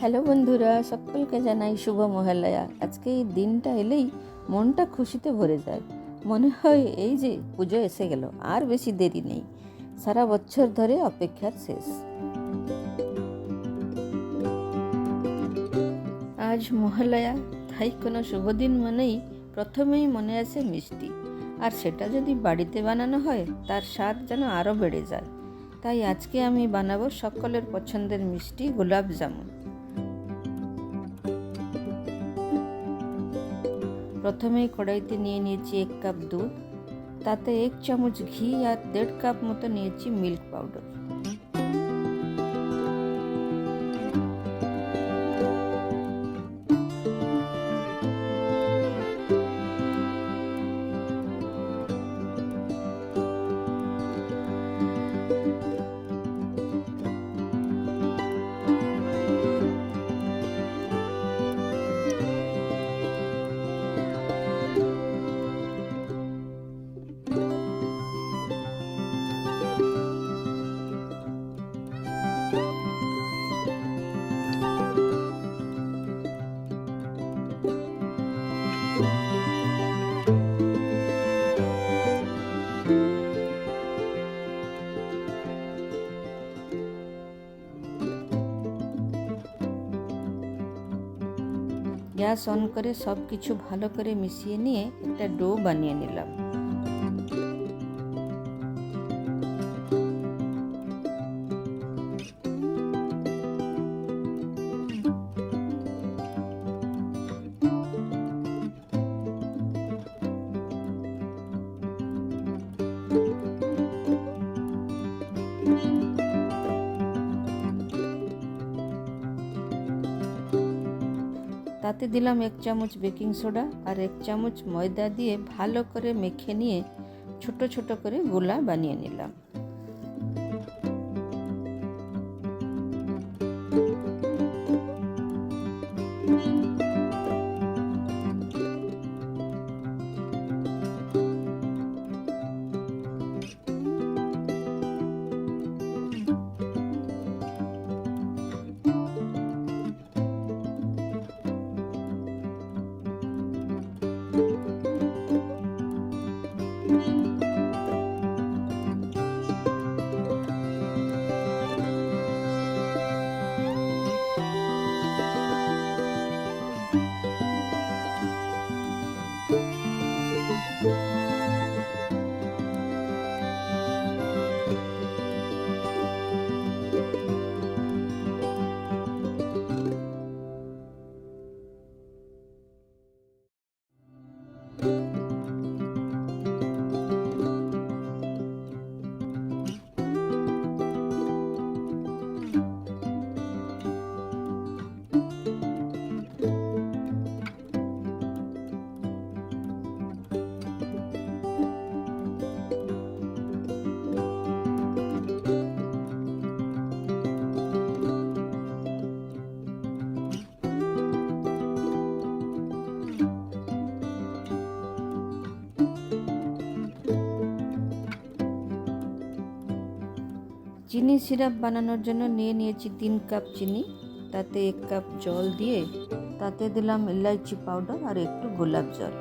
Hello বন্ধুরা, সকলকে জানাই শুভ মহালয়া। আজকে এই দিনটা এলেই মনটা খুশিতে ভরে যায়। মনে হয় এই যে পুজো এসে গেল, আর বেশি দেরি নেই। সারা বছর ধরে অপেক্ষার শেষ। আজ মহালয়া, তাই কোনো শুভ দিন মানেই প্রথমেই মনে আসে মিষ্টি। আর সেটা যদি বাড়িতে বানানো হয় তার স্বাদ যেন আরও বেড়ে যায়। তাই আজকে আমি বানাবো সকলের পছন্দের মিষ্টি গোলাপ জামুন। প্রথমেই কড়াইতে নিয়ে নিয়েছি 1 কাপ দুধ, তাতে 1 চামচ ঘি আর 1.5 কাপ মতো নিয়েছি মিল্ক পাউডার। গ্যাস অন করে সব কিছু ভালো করে মিশিয়ে নিয়ে একটা ডো বানিয়ে নিলাম। তাতে দিলাম 1 চামচ বেকিং সোডা আর 1 চামচ ময়দা দিয়ে ভালো করে মেখে নিয়ে ছোট ছোট করে গোলা বানিয়ে নিলাম। চিনি সিরাপ বানানোর জন্য নিয়ে নিয়েছি 3 কাপ চিনি, তাতে 1 কাপ জল দিয়ে তাতে দিলাম ইলাইচি পাউডার আর একটু গোলাপ জল।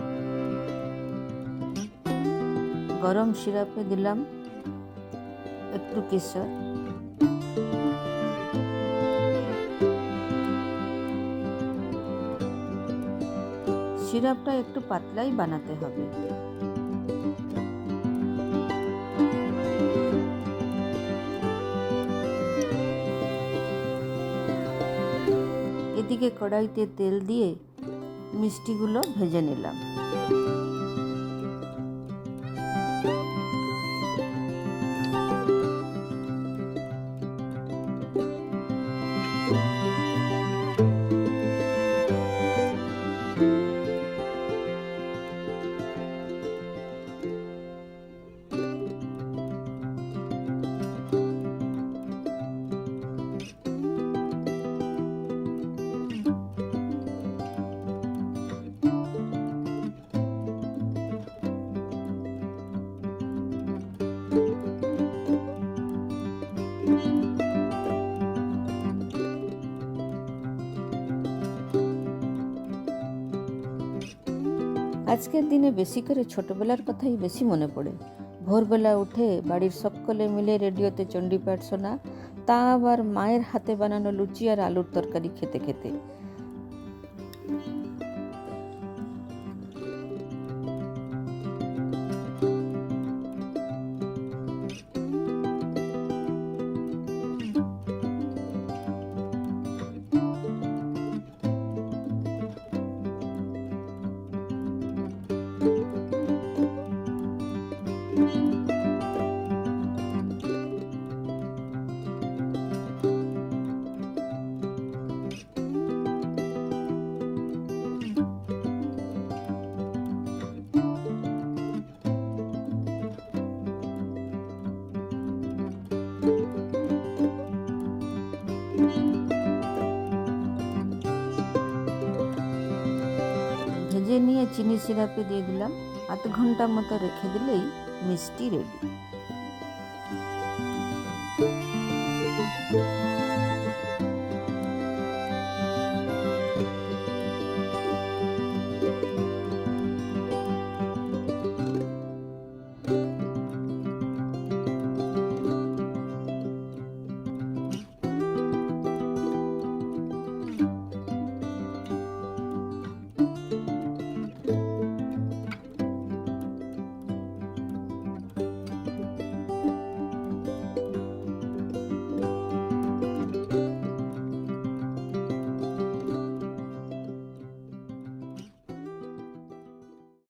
গরম সিরাপে দিলাম একটু কেশর। সিরাপটা একটু পাতলাই বানাতে হবে। এদিকে কড়াইতে তেল দিয়ে মিষ্টিগুলো ভেজে নিলাম। আজকের দিনে বেশি করে ছোটবেলার কথাই বেশি মনে পড়ে। ভোরবেলা উঠে বাড়ির সকলে মিলে রেডিওতে চণ্ডীপাঠ শোনা, তা আবার মায়ের হাতে বানানো লুচি আর আলুর তরকারি খেতে খেতে। ভেজে নিয়ে চিনি সিরাপে দিয়ে দিলাম। আধ ঘন্টা মতো রেখে দিলেই মিষ্টি রেডি।